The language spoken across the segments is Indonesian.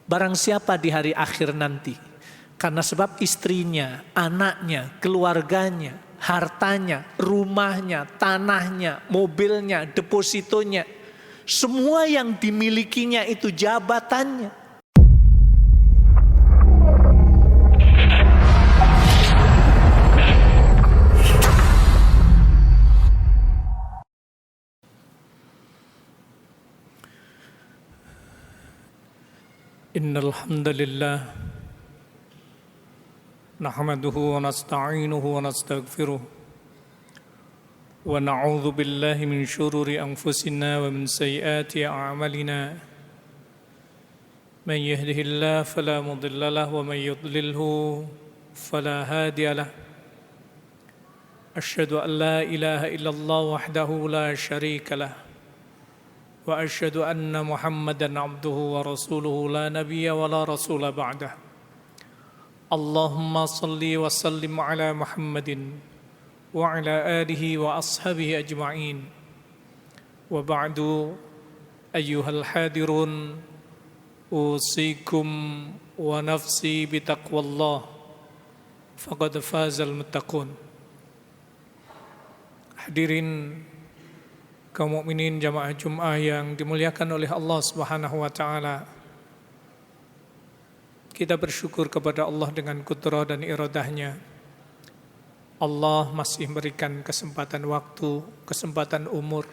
Barang siapa di hari akhir nanti, karena sebab istrinya, anaknya, keluarganya, hartanya, rumahnya, tanahnya, mobilnya, depositonya, semua yang dimilikinya itu jabatannya. Innal hamdalillah nahmaduhu wa nasta'inuhu wa nastaghfiruh wa na'udzu billahi min shururi anfusina wa min sayyiati a'malina man yahdihillahu fala mudilla lahu wa man yudlilhu fala hadiya lahu asyhadu an la ilaha illallah wahdahu la syarika lahu wa asyhadu anna Muhammadan abduhu wa rasuluhu la nabiyya wa la rasula ba'dah. Allahumma salli wa sallim ala Muhammadin wa ala alihi wa ashabihi ajma'in. Wa ba'du ayyuhal hadirun usikum wa nafsi bitaqwallah faqad fazal muttaqun. Hadirin kaum mukminin jamaah Jum'ah yang dimuliakan oleh Allah Subhanahu wa taala. Kita bersyukur kepada Allah dengan kudrah dan iradahnya. Allah masih memberikan kesempatan waktu, kesempatan umur.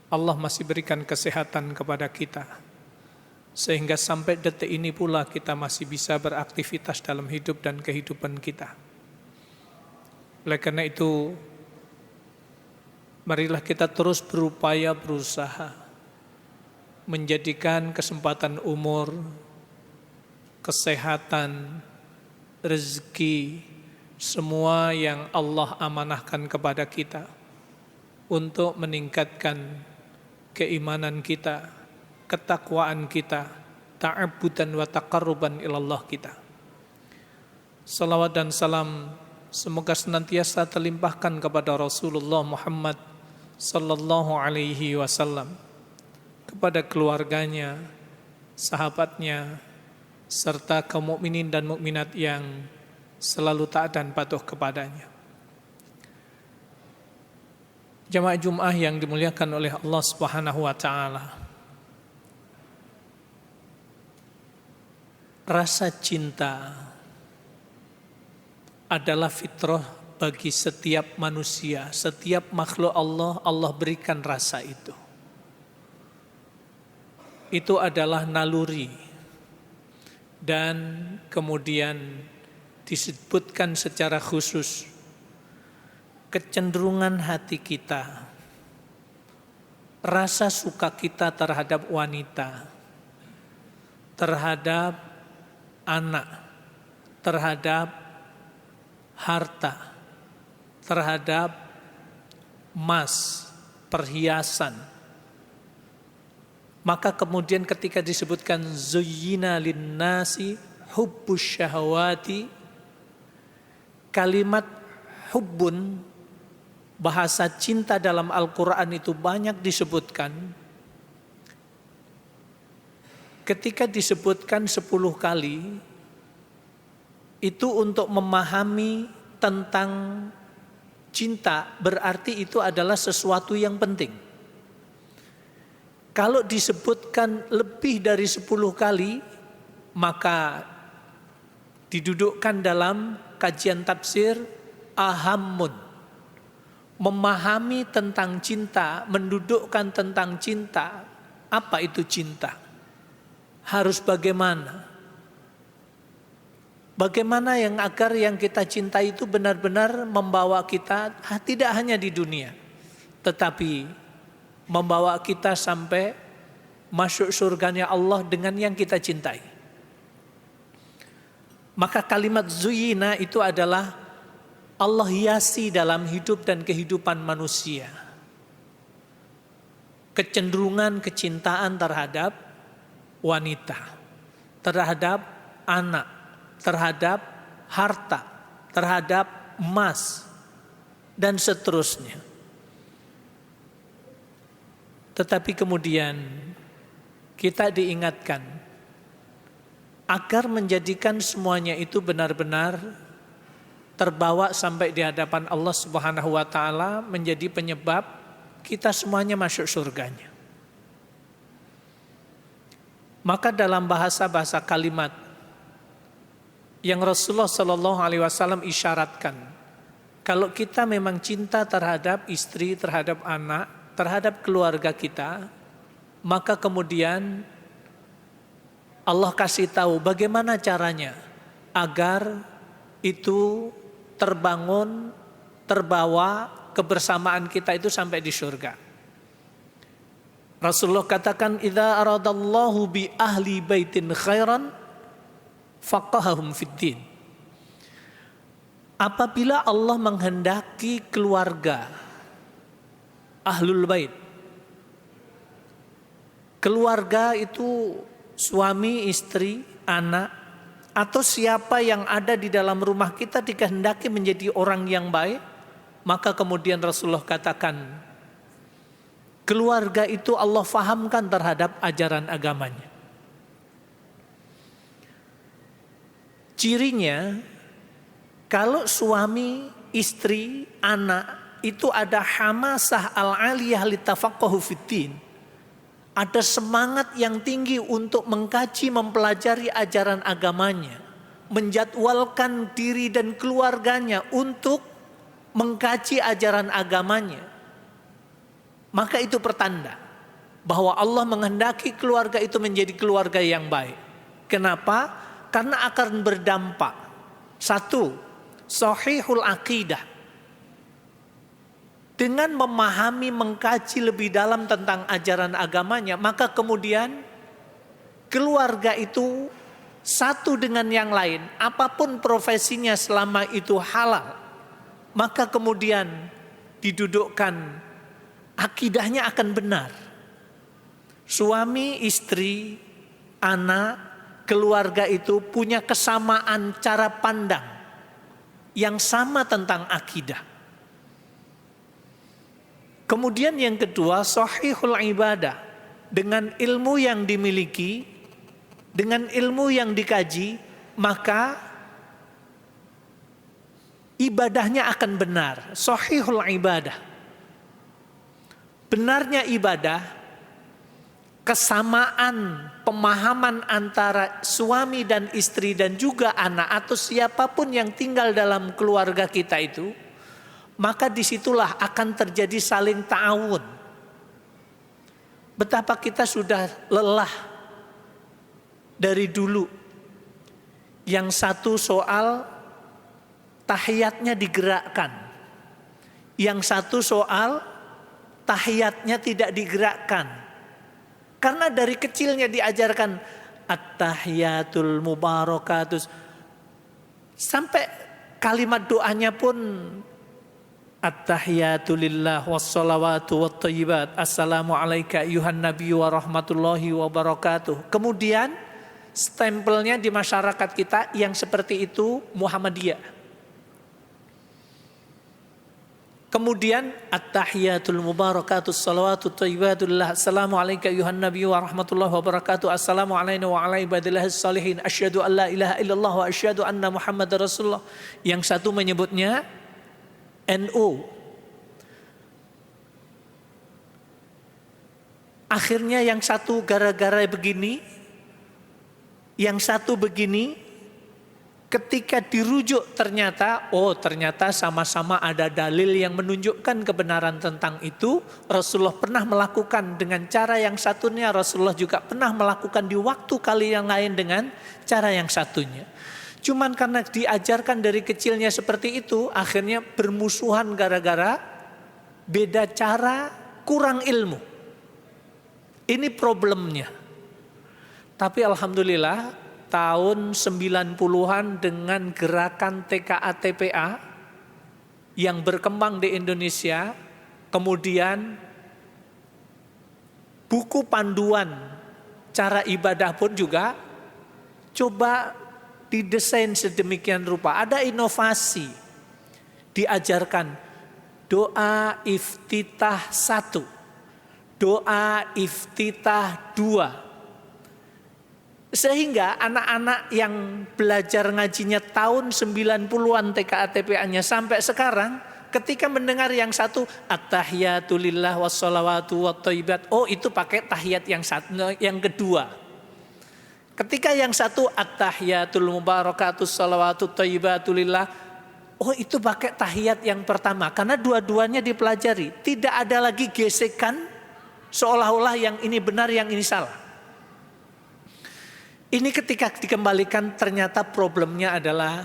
Allah masih berikan kesehatan kepada kita. Sehingga sampai detik ini pula kita masih bisa beraktivitas dalam hidup dan kehidupan kita. Oleh karena itu, marilah kita terus berupaya berusaha menjadikan kesempatan umur, kesehatan, rezeki, semua yang Allah amanahkan kepada kita untuk meningkatkan keimanan kita, ketakwaan kita, ta'abudan wa taqarruban ilallah kita. Salawat dan salam semoga senantiasa terlimpahkan kepada Rasulullah Muhammad sallallahu alaihi wasallam, kepada keluarganya, sahabatnya, serta kaum mukminin dan mukminat yang selalu taat dan patuh kepadanya. Jamaah Jum'ah yang dimuliakan oleh Allah Subhanahu wa taala. Rasa cinta adalah fitrah bagi setiap manusia, setiap makhluk Allah, Allah berikan rasa itu. Itu adalah naluri. Dan kemudian disebutkan secara khusus kecenderungan hati kita, rasa suka kita terhadap wanita, terhadap anak, terhadap harta, terhadap emas, perhiasan. Maka kemudian ketika disebutkan zuyyina linnasi hubbus syahawati, kalimat hubbun, bahasa cinta dalam Al-Quran itu banyak disebutkan. Ketika disebutkan 10 kali, itu untuk memahami tentang cinta, berarti itu adalah sesuatu yang penting. Kalau disebutkan lebih dari 10 kali, maka didudukkan dalam kajian tafsir ahammun. Memahami tentang cinta, mendudukkan tentang cinta. Apa itu cinta? Harus bagaimana? Bagaimana yang agar yang kita cintai itu benar-benar membawa kita tidak hanya di dunia, tetapi membawa kita sampai masuk surganya Allah dengan yang kita cintai. Maka kalimat zuyina itu adalah Allah hiasi dalam hidup dan kehidupan manusia. Kecenderungan kecintaan terhadap wanita, terhadap anak, terhadap harta, terhadap emas, dan seterusnya. Tetapi kemudian kita diingatkan agar menjadikan semuanya itu benar-benar terbawa sampai di hadapan Allah Subhanahu wa taala, menjadi penyebab kita semuanya masuk surganya. Maka dalam bahasa kalimat yang Rasulullah Shallallahu Alaihi Wasallam isyaratkan, kalau kita memang cinta terhadap istri, terhadap anak, terhadap keluarga kita, maka kemudian Allah kasih tahu bagaimana caranya agar itu terbangun, terbawa kebersamaan kita itu sampai di surga. Rasulullah katakan, "Idza aradallahu bi ahli baitin khairan faqahahum fiddin." Apabila Allah menghendaki keluarga ahlul bait, keluarga itu suami, istri, anak, atau siapa yang ada di dalam rumah kita dikehendaki menjadi orang yang baik, maka kemudian Rasulullah katakan, keluarga itu Allah fahamkan terhadap ajaran agamanya. Cirinya, kalau suami, istri, anak itu ada hamasah al-aliyah litafaqahu fiddin, ada semangat yang tinggi untuk mengkaji, mempelajari ajaran agamanya, menjadwalkan diri dan keluarganya untuk mengkaji ajaran agamanya, maka itu pertanda bahwa Allah menghendaki keluarga itu menjadi keluarga yang baik. Kenapa? Karena akan berdampak. Satu, sahihul aqidah. Dengan memahami, mengkaji lebih dalam tentang ajaran agamanya, maka kemudian keluarga itu satu dengan yang lain, apapun profesinya selama itu halal, maka kemudian didudukkan, akidahnya akan benar. Suami, istri, anak, keluarga itu punya kesamaan cara pandang yang sama tentang akidah. Kemudian yang kedua, sahihul ibadah. Dengan ilmu yang dimiliki, dengan ilmu yang dikaji, maka ibadahnya akan benar. Sahihul ibadah. Benarnya ibadah, kesamaan pemahaman antara suami dan istri dan juga anak atau siapapun yang tinggal dalam keluarga kita itu, maka disitulah akan terjadi saling ta'awun. Betapa kita sudah lelah dari dulu. Yang satu soal tahiyatnya digerakkan, yang satu soal tahiyatnya tidak digerakkan. Karena dari kecilnya diajarkan at-tahiyatul mubarakatus, sampai kalimat doanya pun at-tahiyatulillah wassalawatu wattayyibat assalamu alayka ayyuhan nabiyyu wa rahmatullahi wa barakatuh. Kemudian stempelnya di masyarakat kita yang seperti itu Muhammadiyah. Kemudian at-tahiyatul mubarakatus salawatut thayyibatullah assalamu alayka ayyuhan nabiyyu wa rahmatullahi wa barakatuh assalamu alayna wa ala ibadillahis salihin asyhadu an la ilaha illallah wa asyhadu anna muhammadar rasulullah. Yang satu menyebutnya NU. Akhirnya yang satu gara-gara begini, yang satu begini. Ketika dirujuk ternyata sama-sama ada dalil yang menunjukkan kebenaran tentang itu. Rasulullah pernah melakukan dengan cara yang satunya, Rasulullah juga pernah melakukan di waktu kali yang lain dengan cara yang satunya. Cuman karena diajarkan dari kecilnya seperti itu, akhirnya bermusuhan gara-gara beda cara, kurang ilmu. Ini problemnya. Tapi alhamdulillah tahun 90-an dengan gerakan TKA TPA yang berkembang di Indonesia, kemudian buku panduan cara ibadah pun juga coba didesain sedemikian rupa. Ada inovasi, diajarkan doa iftitah 1, doa iftitah 2. Sehingga anak-anak yang belajar ngajinya tahun 90-an TKA-TPA-nya sampai sekarang, ketika mendengar yang satu at-tahiyatu lillah wassalawatu wattayyibat, oh itu pakai tahiyat yang kedua. Ketika yang satu at-tahiyatul mubarakatus salawatut thayyibatu lillah, oh itu pakai tahiyat yang pertama. Karena dua-duanya dipelajari, tidak ada lagi gesekan seolah-olah yang ini benar yang ini salah. Ini ketika dikembalikan ternyata problemnya adalah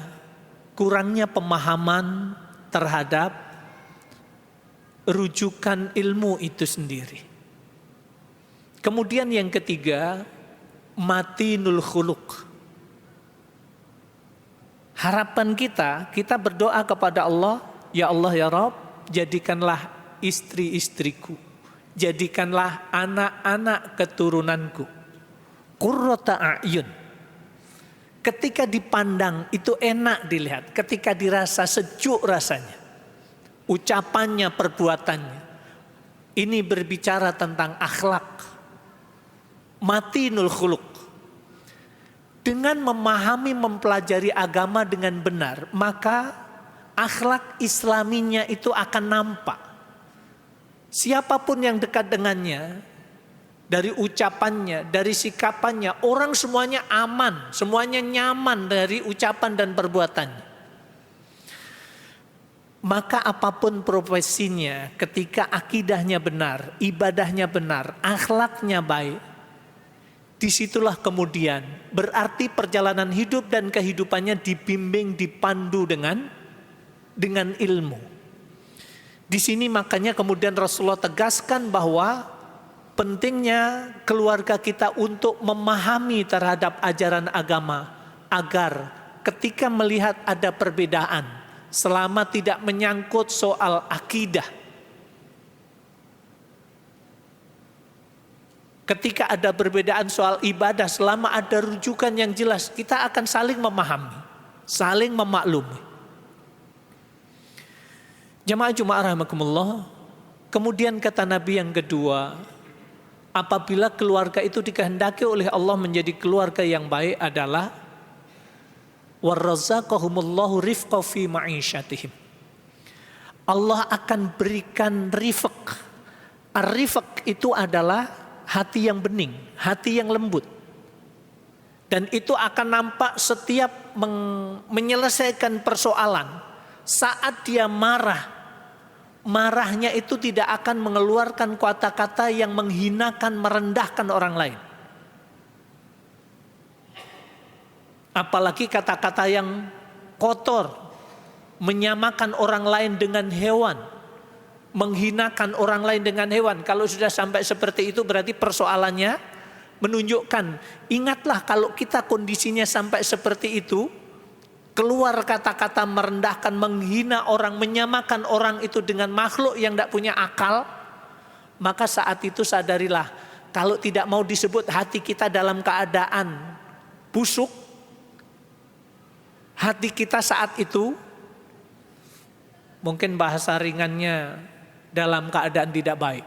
kurangnya pemahaman terhadap rujukan ilmu itu sendiri. Kemudian yang ketiga, matinul khuluq. Harapan kita berdoa kepada Allah, ya Allah ya Rabb, jadikanlah istri-istriku, jadikanlah anak-anak keturunanku qurrata a'yun. Ketika dipandang itu enak dilihat, ketika dirasa sejuk rasanya. Ucapannya, perbuatannya. Ini berbicara tentang akhlak. Matinul khuluq. Dengan memahami, mempelajari agama dengan benar, maka akhlak islaminya itu akan nampak. Siapapun yang dekat dengannya, dari ucapannya, dari sikapannya, orang semuanya aman, semuanya nyaman dari ucapan dan perbuatannya. Maka apapun profesinya, ketika akidahnya benar, ibadahnya benar, akhlaknya baik, disitulah kemudian berarti perjalanan hidup dan kehidupannya dibimbing, dipandu dengan ilmu. Di sini makanya kemudian Rasulullah tegaskan bahwa pentingnya keluarga kita untuk memahami terhadap ajaran agama, agar ketika melihat ada perbedaan, selama tidak menyangkut soal akidah, ketika ada perbedaan soal ibadah, selama ada rujukan yang jelas, kita akan saling memahami, saling memaklumi. Jamaah rahimakumullah. Kemudian kata Nabi yang kedua, apabila keluarga itu dikehendaki oleh Allah menjadi keluarga yang baik adalah warzaqahumullahu rifqa fi ma'isyatihim. Allah akan berikan rifq. Ar-rifq itu adalah hati yang bening, hati yang lembut. Dan itu akan nampak setiap menyelesaikan persoalan. Saat dia marahnya itu tidak akan mengeluarkan kata-kata yang menghinakan, merendahkan orang lain. Apalagi kata-kata yang kotor, menyamakan orang lain dengan hewan, menghinakan orang lain dengan hewan. Kalau sudah sampai seperti itu berarti persoalannya menunjukkan, ingatlah kalau kita kondisinya sampai seperti itu, keluar kata-kata merendahkan, menghina orang, menyamakan orang itu dengan makhluk yang tidak punya akal, maka saat itu sadarilah, kalau tidak mau disebut hati kita dalam keadaan busuk, hati kita saat itu, mungkin bahasa ringannya, dalam keadaan tidak baik.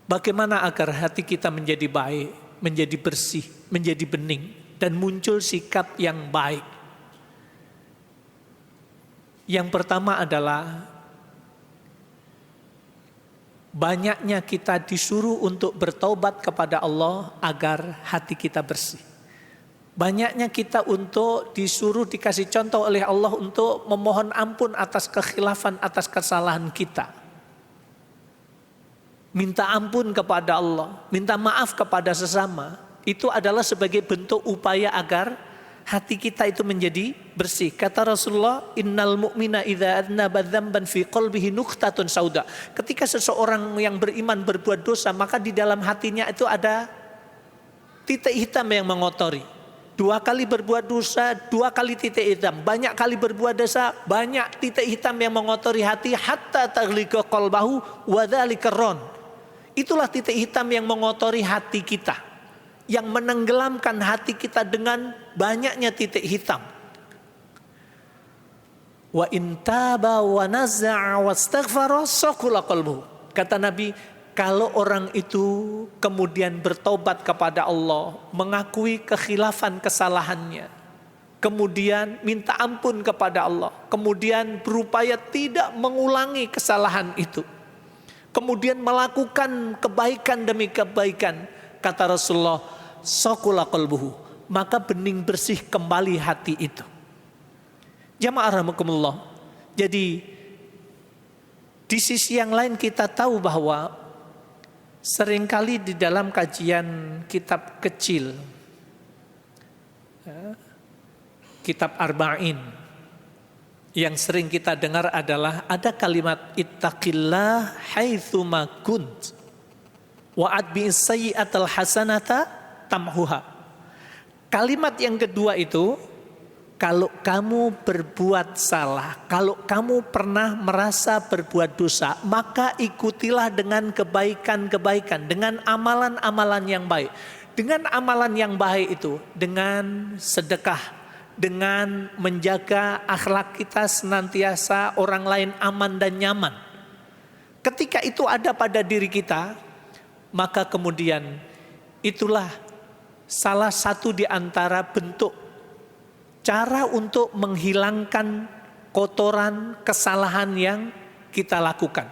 Bagaimana agar hati kita menjadi baik, menjadi bersih, menjadi bening, dan muncul sikap yang baik? Yang pertama adalah banyaknya kita disuruh untuk bertaubat kepada Allah agar hati kita bersih. Banyaknya kita untuk disuruh, dikasih contoh oleh Allah untuk memohon ampun atas kekhilafan, atas kesalahan kita. Minta ampun kepada Allah, minta maaf kepada sesama. Itu adalah sebagai bentuk upaya agar hati kita itu menjadi bersih. Kata Rasulullah, innal mu'mina idza adnaba dzamban fi qalbihi nuqtatun sauda. Ketika seseorang yang beriman berbuat dosa, maka di dalam hatinya itu ada titik hitam yang mengotori. 2 kali berbuat dosa, 2 kali titik hitam. Banyak kali berbuat dosa, banyak titik hitam yang mengotori hati, hatta taghliqa qalbahu wa dzalika ron. Itulah titik hitam yang mengotori hati kita, yang menenggelamkan hati kita dengan banyaknya titik hitam. Wa in taba wa nazza'a wastaghfara saqula qalbuhu. Kata Nabi, kalau orang itu kemudian bertobat kepada Allah, mengakui kekhilafan kesalahannya, kemudian minta ampun kepada Allah, kemudian berupaya tidak mengulangi kesalahan itu, kemudian melakukan kebaikan demi kebaikan, kata Rasulullah, saqula qalbuhu, maka bening bersih kembali hati itu. Jamaah rahimakumullah. Jadi di sisi yang lain kita tahu bahwa seringkali di dalam kajian kitab kecil, kitab Arba'in, yang sering kita dengar adalah ada kalimat ittaqillah haitsu ma kunt wa atbi'is sayyi'atal hasanata tamhuha. Kalimat yang kedua itu, kalau kamu berbuat salah, kalau kamu pernah merasa berbuat dosa, maka ikutilah dengan kebaikan-kebaikan, dengan amalan-amalan yang baik. Dengan amalan yang baik itu, dengan sedekah, dengan menjaga akhlak kita senantiasa orang lain aman dan nyaman. Ketika itu ada pada diri kita, maka kemudian itulah salah satu di antara bentuk cara untuk menghilangkan kotoran kesalahan yang kita lakukan.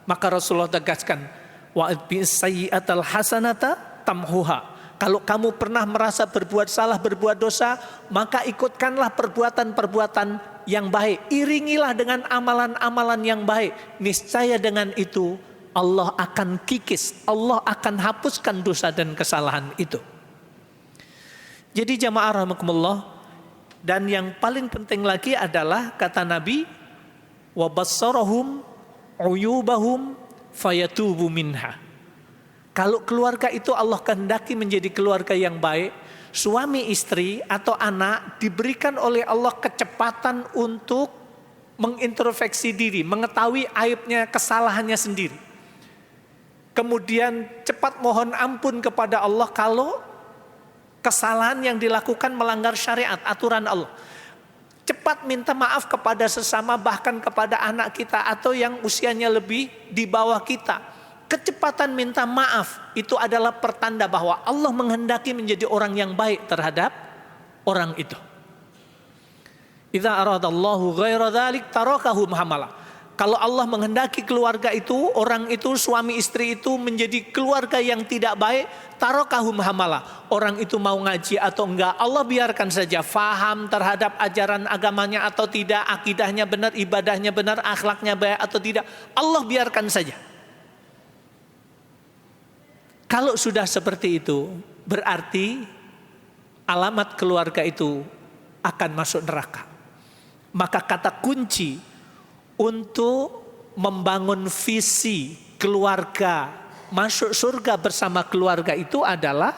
Maka Rasulullah tegaskan, wa atbi'is sayyi'atal hasanata tamhuha. Kalau kamu pernah merasa berbuat salah, berbuat dosa, maka ikutkanlah perbuatan-perbuatan yang baik. Iringilah dengan amalan-amalan yang baik. Niscaya dengan itu Allah akan kikis, Allah akan hapuskan dosa dan kesalahan itu. Jadi jamaah rahimakumullah, dan yang paling penting lagi adalah kata Nabi, wa bassarahum uyubahum fayatubu minha. Kalau keluarga itu Allah kehendaki menjadi keluarga yang baik, suami istri atau anak diberikan oleh Allah kecepatan untuk mengintrospeksi diri, mengetahui aibnya, kesalahannya sendiri. Kemudian cepat mohon ampun kepada Allah kalau kesalahan yang dilakukan melanggar syariat, aturan Allah. Cepat minta maaf kepada sesama, bahkan kepada anak kita atau yang usianya lebih di bawah kita. Kecepatan minta maaf itu adalah pertanda bahwa Allah menghendaki menjadi orang yang baik terhadap orang itu. Idza aradallahu ghaira dzalik tarakahu mahamalah. Kalau Allah menghendaki keluarga itu, orang itu, suami istri itu menjadi keluarga yang tidak baik, tarakahum hamala. Orang itu mau ngaji atau enggak, Allah biarkan saja. Faham terhadap ajaran agamanya atau tidak, akidahnya benar, ibadahnya benar, akhlaknya baik atau tidak, Allah biarkan saja. Kalau sudah seperti itu, berarti alamat keluarga itu akan masuk neraka. Maka kata kunci untuk membangun visi keluarga masuk surga bersama keluarga itu adalah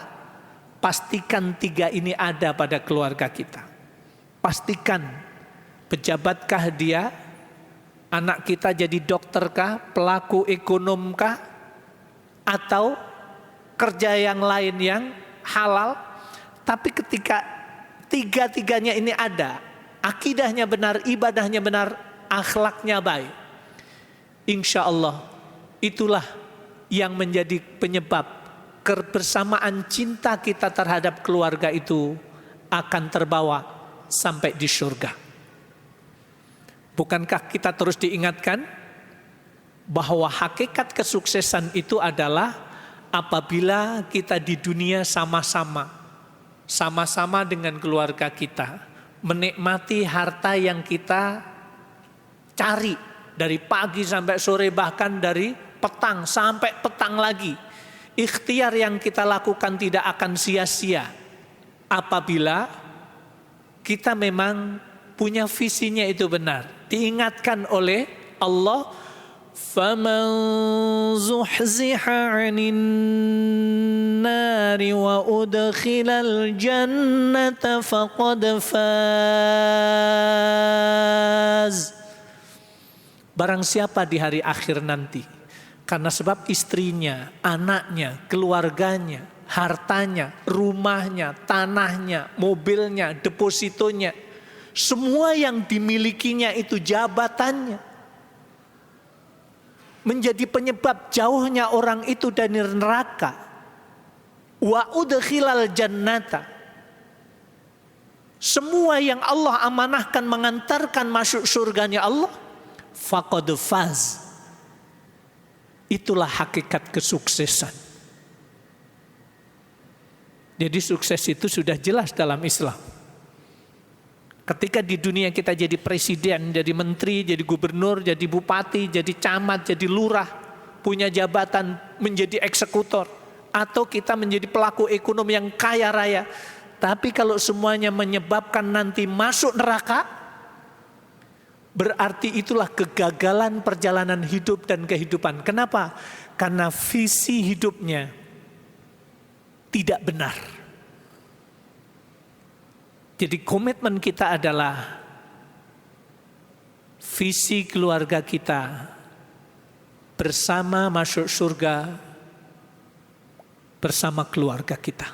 pastikan 3 ini ada pada keluarga kita. Pastikan pejabatkah dia, anak kita jadi dokterkah, pelaku ekonomkah, atau kerja yang lain yang halal. Tapi ketika 3-tiganya ini ada, akidahnya benar, ibadahnya benar, akhlaknya baik, insya Allah itulah yang menjadi penyebab kebersamaan cinta kita terhadap keluarga itu akan terbawa sampai di surga. Bukankah kita terus diingatkan bahwa hakikat kesuksesan itu adalah apabila kita di dunia sama-sama dengan keluarga kita, menikmati harta yang kita cari dari pagi sampai sore, bahkan dari petang sampai petang lagi. Ikhtiar yang kita lakukan tidak akan sia-sia apabila kita memang punya visinya itu benar. Diingatkan oleh Allah, faman zuhziha 'anil nari wa udkhilal jannata faqad faz. Barang siapa di hari akhir nanti, karena sebab istrinya, anaknya, keluarganya, hartanya, rumahnya, tanahnya, mobilnya, depositonya, semua yang dimilikinya itu, jabatannya, menjadi penyebab jauhnya orang itu dari neraka. Wa udkhilal jannata. Semua yang Allah amanahkan mengantarkan masuk surganya Allah, faqad faz. Itulah hakikat kesuksesan. Jadi sukses itu sudah jelas dalam Islam. Ketika di dunia kita jadi presiden, jadi menteri, jadi gubernur, jadi bupati, jadi camat, jadi lurah, punya jabatan menjadi eksekutor, atau kita menjadi pelaku ekonomi yang kaya raya. Tapi kalau semuanya menyebabkan nanti masuk neraka, berarti itulah kegagalan perjalanan hidup dan kehidupan. Kenapa? Karena visi hidupnya tidak benar. Jadi komitmen kita adalah visi keluarga kita bersama masuk surga bersama keluarga kita.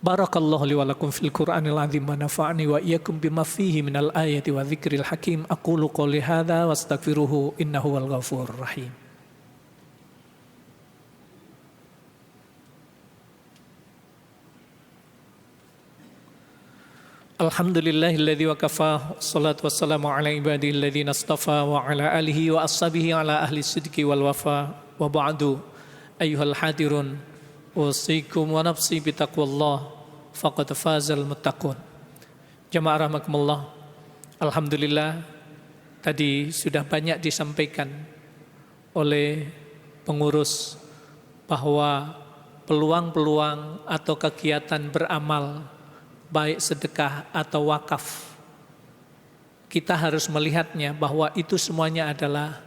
Barakallahu li wa lakum fil Qur'anil azim wa nafa'ani wa iyyakum bima fihi minal ayati wa dzikril hakim. Aqulu qouli hadza wa astaghfiruhu innahu wal ghafurur rahim. Alhamdulillahilladzi wa kafa, salatu wassalamu ala ibadihi alladzina astafa wa ala alihi wa ashabihi ala ahli sidqi wal wafa wa ba'du. Ayyuhal hadirun, usikum wa nafsi bitaqwallah faqad fazal muttaqun. Jamaah rahmakumullah. Alhamdulillah tadi sudah banyak disampaikan oleh pengurus bahwa peluang-peluang atau kegiatan beramal baik sedekah atau wakaf, kita harus melihatnya bahwa itu semuanya adalah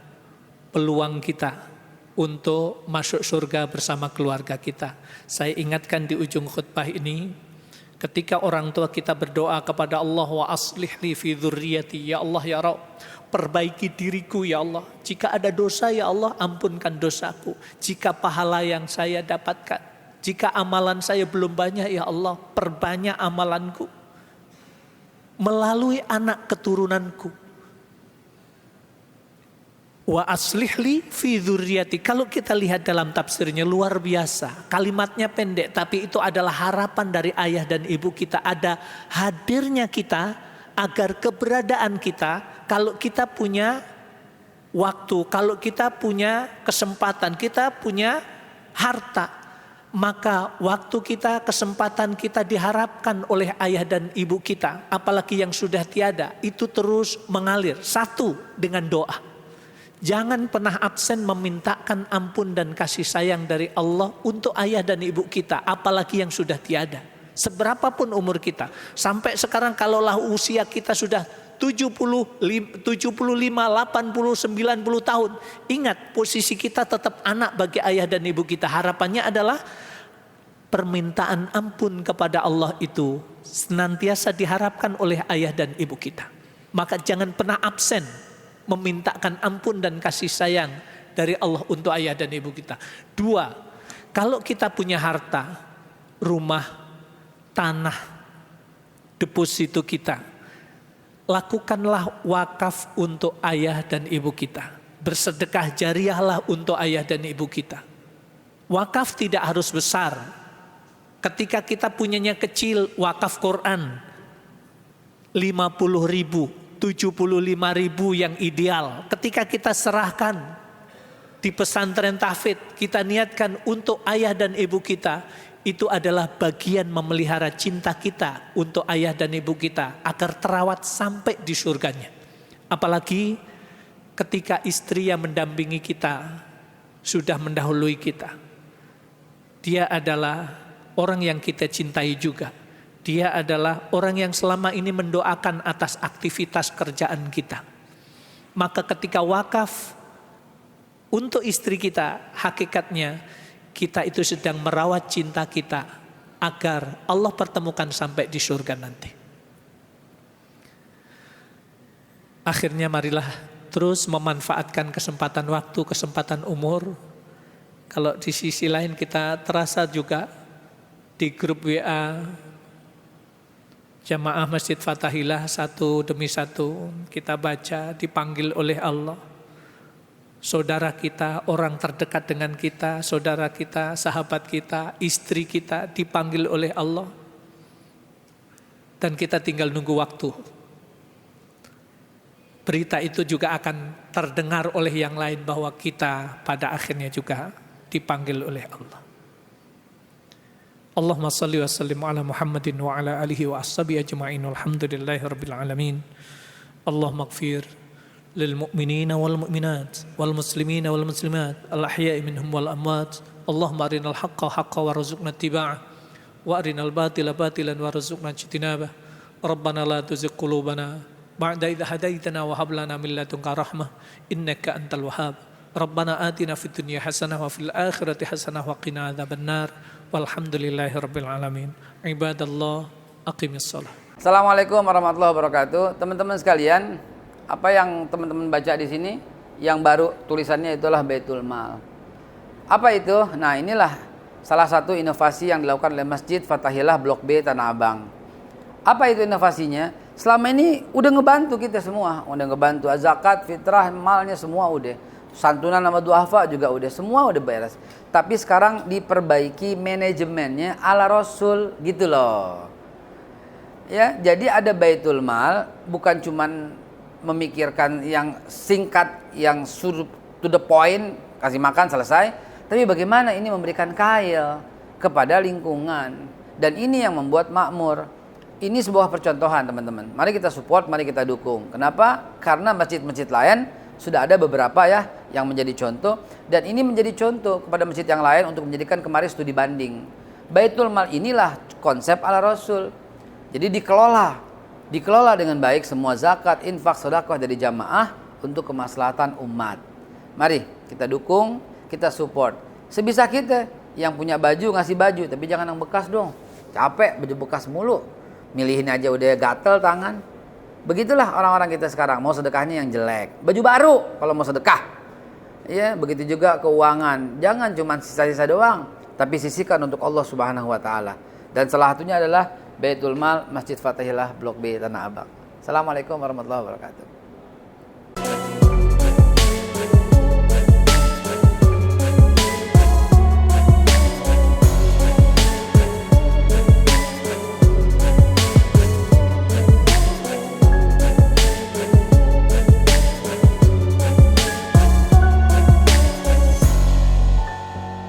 peluang kita untuk masuk surga bersama keluarga kita. Saya ingatkan di ujung khutbah ini, ketika orang tua kita berdoa kepada Allah, wa aslih li fi dzurriyyati, ya Allah ya Rabb, perbaiki diriku ya Allah. Jika ada dosa ya Allah, ampunkan dosaku. Jika pahala yang saya dapatkan, jika amalan saya belum banyak ya Allah, perbanyak amalanku melalui anak keturunanku. Wa aslihli fi dzurriyyati. Kalau kita lihat dalam tafsirnya luar biasa. Kalimatnya pendek tapi itu adalah harapan dari ayah dan ibu kita. Ada hadirnya kita agar keberadaan kita, kalau kita punya waktu, kalau kita punya kesempatan, kita punya harta, maka waktu kita, kesempatan kita diharapkan oleh ayah dan ibu kita, apalagi yang sudah tiada, itu terus mengalir. Satu, dengan doa. Jangan pernah absen memintakan ampun dan kasih sayang dari Allah untuk ayah dan ibu kita, apalagi yang sudah tiada. Seberapapun umur kita. Sampai sekarang kalaulah usia kita sudah 70, 75, 80, 90 tahun. Ingat, posisi kita tetap anak bagi ayah dan ibu kita. Harapannya adalah permintaan ampun kepada Allah itu senantiasa diharapkan oleh ayah dan ibu kita. Maka jangan pernah absen memintakan ampun dan kasih sayang dari Allah untuk ayah dan ibu kita. Dua, kalau kita punya harta, rumah, tanah, deposito kita, lakukanlah wakaf untuk ayah dan ibu kita. Bersedekah jariahlah untuk ayah dan ibu kita. Wakaf tidak harus besar. Ketika kita punyanya kecil, wakaf Quran 50.000, 75.000 yang ideal. Ketika kita serahkan di pesantren tahfidz, kita niatkan untuk ayah dan ibu kita, itu adalah bagian memelihara cinta kita untuk ayah dan ibu kita agar terawat sampai di surganya. Apalagi ketika istri yang mendampingi kita sudah mendahului kita. Dia adalah orang yang kita cintai juga. Dia adalah orang yang selama ini mendoakan atas aktivitas kerjaan kita. Maka ketika wakaf untuk istri kita, hakikatnya kita itu sedang merawat cinta kita agar Allah pertemukan sampai di surga nanti. Akhirnya marilah terus memanfaatkan kesempatan waktu, kesempatan umur. Kalau di sisi lain kita terasa juga di grup WA Jamaah Masjid Fatahillah satu demi satu kita baca dipanggil oleh Allah. Saudara kita, orang terdekat dengan kita, saudara kita, sahabat kita, istri kita dipanggil oleh Allah. Dan kita tinggal nunggu waktu. Berita itu juga akan terdengar oleh yang lain bahwa kita pada akhirnya juga dipanggil oleh Allah. Allahumma salli wa sallim ala Muhammadin wa ala alihi wa ashabihi ajma'in walhamdulillahi rabbil alamin. Allahumma ighfir lil mu'minina wal mu'minat wal muslimina wal muslimat al ahya'i minhum wal amwat. Allahumma arinal haqqa haqqan warzuqna ittiba'ah wa arinal batila batilan warzuqna ijtinabah. Rabbana la tuzigh qulubana ba'da idh hadaitana wa hab lana min ladunka rahmah innaka antal wahhab. Rabbana atina fid dunya hasanah wa fil akhirati hasanah wa qina adzabannar. Walhamdulillahirabbil alamin. Ibadallah, aqimis shalah. Assalamualaikum warahmatullahi wabarakatuh. Teman-teman sekalian, apa yang teman-teman baca di sini yang baru tulisannya itulah Baitul Mal. Apa itu? Nah, inilah salah satu inovasi yang dilakukan oleh Masjid Fatahillah Blok B Tanah Abang. Apa itu inovasinya? Selama ini udah ngebantu kita semua, udah ngebantu zakat, fitrah, malnya semua udah. Santunan sama duafa juga udah, semua udah beres. Tapi sekarang diperbaiki manajemennya ala Rasul gitu loh. Ya, jadi ada Baitul Mal, bukan cuman memikirkan yang singkat, yang to the point, kasih makan selesai, tapi bagaimana ini memberikan kail kepada lingkungan. Dan ini yang membuat makmur. Ini sebuah percontohan, teman-teman. Mari kita support, mari kita dukung. Kenapa? Karena masjid-masjid lain sudah ada beberapa ya yang menjadi contoh, dan ini menjadi contoh kepada masjid yang lain untuk menjadikan kemarin studi banding. Baitul Mal inilah konsep ala Rasul. Jadi dikelola dengan baik semua zakat, infak, sedekah dari jamaah untuk kemaslahatan umat. Mari kita dukung, kita support. Sebisa kita, yang punya baju ngasih baju, tapi jangan yang bekas dong. Capek baju bekas mulu. Milihin aja udah gatel tangan. Begitulah orang-orang kita sekarang, mau sedekahnya yang jelek. Baju baru kalau mau sedekah. Ya, begitu juga keuangan. Jangan cuma sisa-sisa doang, tapi sisihkan untuk Allah Subhanahu wa taala. Dan salah satunya adalah Baitul Mal Masjid Fatahillah Blok B Tanah Abang. Assalamualaikum warahmatullahi wabarakatuh.